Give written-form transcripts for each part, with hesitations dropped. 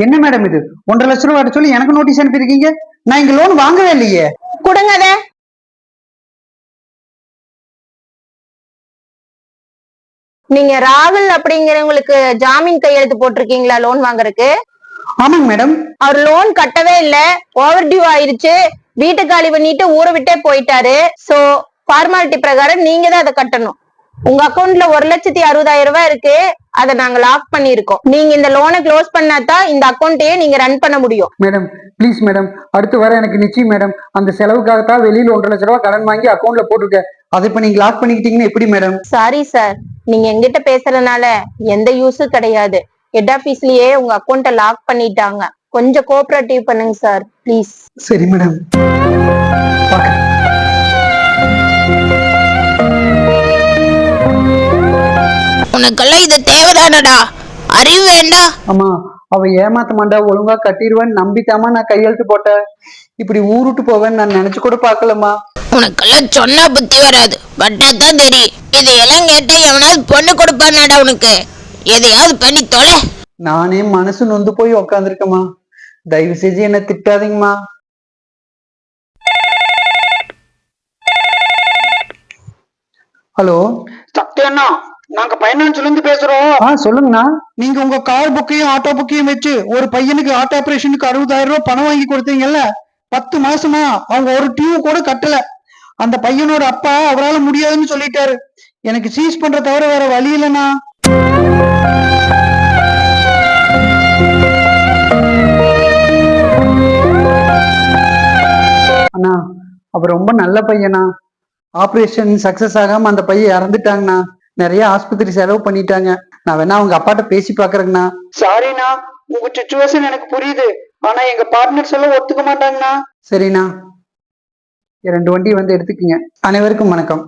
என்ன மேடம் இது 1,50,000 ரூபாய் சொல்லி எனக்கு நோட்டீஸ் அனுப்பியிருக்கீங்க? நான் இங்க லோன் வாங்கவே இல்லையே. கொடுங்க அத. நீங்க ராகுல் அப்படிங்கிறவங்களுக்கு ஜாமீன் கையெழுத்து போட்டிருக்கீங்களா லோன் வாங்குறதுக்கு? ஆமாங்க மேடம். அவர் லோன் கட்டவே இல்ல, ஓவர் டியூ ஆயிருச்சு, வீட்டை காலி பண்ணிட்டு ஊரை விட்டே போயிட்டாரு. சோ ஃபார்மாலிட்டி பிரகாரம் நீங்க தான் அதை கட்டணும். உங்க அக்கௌண்ட்ல 1,60,60,000 ரூபாய் இருக்கு, அதை நாங்க லாக் பண்ணிருக்கோம். நீங்க இந்த லோனை க்ளோஸ் பண்ணாதான் இந்த அக்கௌண்ட்டையே நீங்க ரன் பண்ண முடியும். மேடம் ப்ளீஸ் மேடம், அடுத்து வர எனக்கு நிச்சயம் மேடம். அந்த செலவுக்காகத்தான் வெளியில 1,50,000 ரூபாய் கடன் வாங்கி அக்கௌண்ட்ல போட்டுருக்கேன். அதை இப்ப நீங்க லாக் பண்ணிக்கிட்டீங்கன்னா எப்படி மேடம்? சாரி சார், நீங்க எங்கிட்ட பேசுறதுனால எந்த யூஸும் கிடையாது. ஹெட் ஆபீஸ்லயே உங்க அக்கௌண்ட்டை லாக் பண்ணிட்டாங்க. கொஞ்சம் கோஆபரேட்டிவ் பண்ணுங்க சார் ப்ளீஸ். சரி மேடம். உனக்கெல்லாம் இது தேவைதானடா? அறிவு வேண்டாம். ஆமா, அவ ஏமாத்த மாட்டா, ஒழுங்கா கட்டிடுவேன்னு நம்பித்தாமா நான் கையெழுத்து போட்டேன். இப்படி ஊருட்டு போவேன்னு நான் நினைச்சு கூட பாக்கலமா. உனக்கெல்லாம் சொன்னா புத்தி வராது, பட்டாதான் தெரியும். இதையெல்லாம் கேட்டா எவனாவது பொண்ணு கொடுப்பானாடா உனக்கு? எதையாவது பண்ணி தொலை. நானே மனசு நொந்து போய் உக்காந்துருக்கமா. தயவு செஞ்சு என்ன திட்டாதீங்கம்மா. ஹலோ சத்யண்ணா, நாங்க பைனான்ஸ்ல இருந்து பேசுறோம். சொல்லுங்கண்ணா. நீங்க உங்க கார் புக்கையும் ஆட்டோ புக்கையும் வச்சு ஒரு பையனுக்கு ஆட்டோ ஆபரேஷனுக்கு 60,000 ரூபாய் பணம் வாங்கி கொடுத்தீங்கல்ல, 10 மாசமா அவங்க ஒரு டியூ கூட கட்டல. அந்த பையனோட அப்பா அவரால முடியாதுன்னு சொல்லிட்டாரு. எனக்கு சீஸ் பண்ற தவிர வேற வழி இல்லைண்ணா. அண்ணா, அவர் ரொம்ப நல்ல பையனா. ஆபரேஷன் சக்சஸ் ஆகாம அந்த பையன் இறந்துட்டாங்கண்ணா. நிறைய ஆஸ்பத்திரி செலவு பண்ணிட்டாங்க. நான் வேணா அவங்க அப்பாட்ட பேசி பாக்குறேங்கண்ணா. சாரிண்ணா, உங்க சிச்சுவேஷன் எனக்கு புரியுது. ஆனா எங்க பார்ட்னர்ஸ் எல்லாம் ஒத்துக்க மாட்டாங்கண்ணா. சரிண்ணா, 2 வண்டி வந்து எடுத்துக்கீங்க. அனைவருக்கும் வணக்கம்.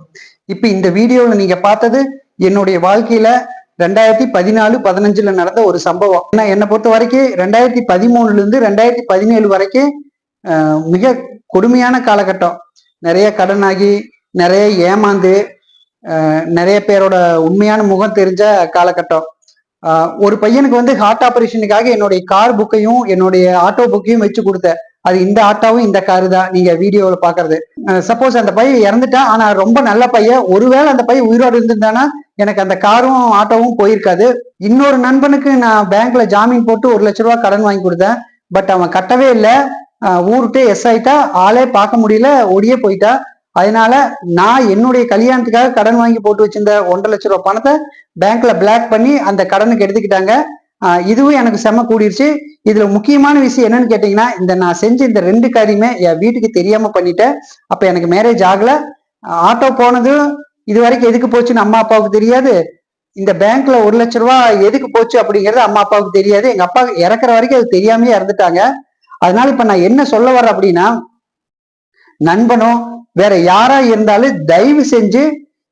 இப்ப இந்த வீடியோல நீங்க பார்த்தது என்னுடைய வாழ்க்கையில 2014-15 நடந்த ஒரு சம்பவம். என்னை பொறுத்த வரைக்கும் 2013 இருந்து 2017 வரைக்கும் மிக கொடுமையான காலகட்டம். நிறைய கடனாகி, நிறைய ஏமாந்து, நிறைய பேரோட உண்மையான முகம் தெரிஞ்ச காலகட்டம். ஒரு பையனுக்கு வந்து ஹார்ட் ஆபரேஷனுக்காக என்னுடைய கார் புக்கையும் என்னுடைய ஆட்டோ புக்கையும் வச்சு கொடுத்தேன். அது இந்த ஆட்டோவும் இந்த காரு தான் நீங்க வீடியோல பாக்குறது. சப்போஸ் அந்த பையன் இறந்துட்டான், ஆனா ரொம்ப நல்ல பையன். ஒருவேளை அந்த பையன் உயிரோடு இருந்திருந்தானா எனக்கு அந்த காரும் ஆட்டோவும் போயிருக்காது. இன்னொரு நண்பனுக்கு நான் பேங்க்ல ஜாமீன் போட்டு 1,00,000 ரூபாய் கடன் வாங்கி கொடுத்தேன். பட் அவன் கட்டவே இல்லை. ஊருட்டே எஸ் ஆயிட்டா, ஆளே பார்க்க முடியல, ஒடியே போயிட்டா. அதனால நான் என்னுடைய கல்யாணத்துக்காக கடன் வாங்கி போட்டு வச்சிருந்த 1,50,000 ரூபாய் பணத்தை பேங்க்ல பிளாக் பண்ணி அந்த கடனுக்கு எடுத்துக்கிட்டாங்க. இதுவும் எனக்கு செம்ம கூடிருச்சு. இதுல முக்கியமான விஷயம் என்னன்னு கேட்டீங்கன்னா, நான் செஞ்ச இந்த 2 காரியமே என் வீட்டுக்கு தெரியாம பண்ணிட்டேன். அப்ப எனக்கு மேரேஜ் ஆகல. ஆட்டோ போனது இது வரைக்கும் எதுக்கு போச்சுன்னு அம்மா அப்பாவுக்கு தெரியாது. இந்த பேங்க்ல 1,00,000 ரூபாய் எதுக்கு போச்சு அப்படிங்கிறது அம்மா அப்பாவுக்கு தெரியாது. எங்க அப்பா இறக்குற வரைக்கும் அது தெரியாமயே இறந்துட்டாங்க. அதனால இப்ப நான் என்ன சொல்ல வர்றேன் அப்படின்னா, நண்பனோ வேற யாரா இருந்தாலும் தயவு செஞ்சு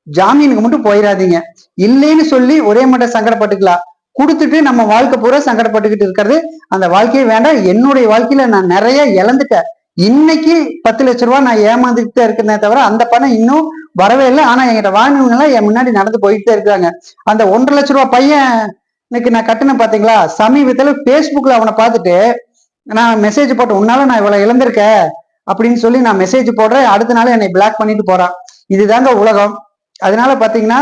ஜாமீனுக்கு மட்டும் போயிடாதீங்க. இல்லைன்னு சொல்லி ஒரே மட்டும் சங்கடப்பட்டுக்கலாம். கொடுத்துட்டு நம்ம வாழ்க்கை பூரா சங்கடப்பட்டுக்கிட்டு இருக்கிறது அந்த வாழ்க்கையே வேண்டாம். என்னுடைய வாழ்க்கையில நான் நிறைய இழந்துட்டேன். இன்னைக்கு 10,00,000 ரூபாய் நான் ஏமாந்துட்டு தான் இருக்கிறேன் தவிர அந்த பணம் இன்னும் வரவே இல்லை. ஆனா என்கிட்ட வாழ்ந்தவங்க எல்லாம் என் முன்னாடி நடந்து போயிட்டு தான் இருக்கிறாங்க. அந்த 1,50,000 ரூபாய் பையனுக்கு நான் கட்டினேன் பாத்தீங்களா, சமீபத்துல பேஸ்புக்ல அவனை பார்த்துட்டு நான் மெசேஜ் போட்டேன், உன்னால நான் இவ்வளவு இழந்திருக்கேன் அப்படின்னு சொல்லி நான் மெசேஜ் போடுறேன். அடுத்த நாள் என்னை பிளாக் பண்ணிட்டு போறான். இதுதாங்க உலகம். அதனால பாத்தீங்கன்னா,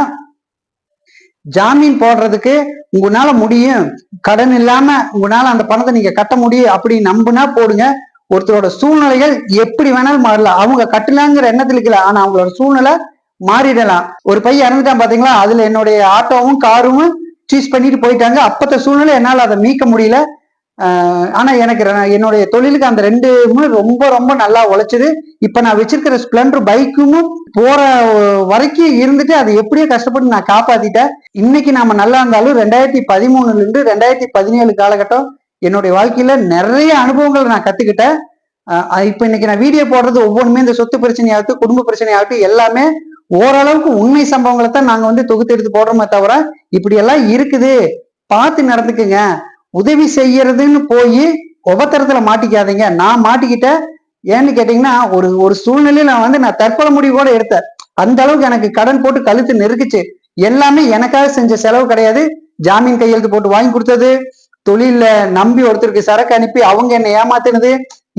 ஜாமீன் போடுறதுக்கு உங்களால முடியும், கடன் இல்லாம உங்களால அந்த பணத்தை நீங்க கட்ட முடியும் அப்படி நம்புனா போடுங்க. ஒருத்தரோட சூழ்நிலைகள் எப்படி வேணாலும் மாறலாம். அவங்க கட்டலாங்கிற எண்ணத்துல இருக்கல, ஆனா அவங்களோட சூழ்நிலை மாறிடலாம். ஒரு பையன் இறந்துட்டான் பாத்தீங்களா, அதுல என்னுடைய ஆட்டோவும் காரும் சீஸ் பண்ணிட்டு போயிட்டாங்க. அப்பத்த சூழ்நிலை என்னால அதை மீட்க முடியல. ஆனா எனக்கு என்னுடைய தொழிலுக்கு அந்த 2 ரொம்ப ரொம்ப நல்லா உழைச்சது. இப்ப நான் வச்சிருக்கிற ஸ்பிளண்டர் பைக்கும் போற வரைக்கும் இருந்துட்டு அதை எப்படியோ கஷ்டப்பட்டு நான் காப்பாத்திட்டேன். இன்னைக்கு நாம நல்லா இருந்தாலும் 2013 இருந்து 2017 காலகட்டம் என்னுடைய வாழ்க்கையில நிறைய அனுபவங்களை நான் கத்துக்கிட்டேன். இப்ப இன்னைக்கு நான் வீடியோ போடுறது ஒவ்வொன்றுமே இந்த சொத்து பிரச்சனையாகட்டும், குடும்ப பிரச்சனையாகட்டும், எல்லாமே ஓரளவுக்கு உண்மை சம்பவங்களை தான் நாங்க வந்து தொகுத்து எடுத்து போடுறோமே தவிர இப்படி எல்லாம் இருக்குது பார்த்து நடந்துக்குங்க. உதவி செய்யறதுன்னு போய் உபத்திரத்துல மாட்டிக்காதீங்க. நான் மாட்டிக்கிட்டேன். ஏன்னு கேட்டீங்கன்னா, ஒரு சூழ்நிலையில நான் தற்கொலை முடிவு கூட எடுத்தேன். அந்த அளவுக்கு எனக்கு கடன் போட்டு கழுத்து நெருக்குச்சு. எல்லாமே எனக்காக செஞ்ச செலவு கிடையாது. ஜாமீன் கையெழுத்து போட்டு வாங்கி கொடுத்தது, தொழில நம்பி ஒருத்தருக்கு சரக்கு அனுப்பி அவங்க என்னை ஏமாத்தினது,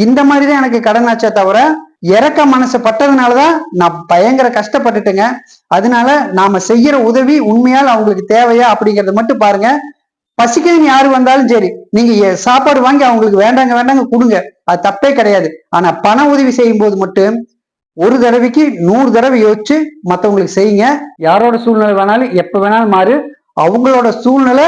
இந்த மாதிரிதான் எனக்கு கடன் ஆச்சே தவிர இறக்க மனசு பட்டதுனாலதான் நான் பயங்கர கஷ்டப்பட்டுட்டேங்க. அதனால நாம செய்யற உதவி உண்மையால் அவங்களுக்கு தேவையா அப்படிங்கறத மட்டும் பாருங்க. பசிக்குதுன்னு யாரு வந்தாலும் சரி, நீங்க சாப்பாடு வாங்கி அவங்களுக்கு வேண்டாங்க வேண்டாங்க கொடுங்க, அது தப்பே கிடையாது. ஆனா பண உதவி செய்யும் போது மட்டும் ஒரு தடவைக்கு 100 தடவை யோசிச்சு மத்தவங்களுக்கு செய்யுங்க. யாரோட சூழ்நிலை வேணாலும் எப்ப வேணாலும் மாறு, அவங்களோட சூழ்நிலை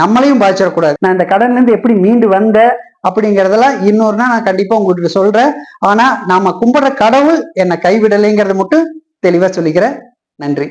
நம்மளையும் பாதிச்சிடக்கூடாது. நான் இந்த கடன்ல இருந்து எப்படி மீண்டு வந்த அப்படிங்கறதெல்லாம் இன்னொரு நாள் நான் கண்டிப்பா உங்களுக்கு சொல்றேன். ஆனா நாம கும்பிடுற கடவுள் என்னை கைவிடலைங்கிறத மட்டும் தெளிவா சொல்லிக்கிறேன். நன்றி.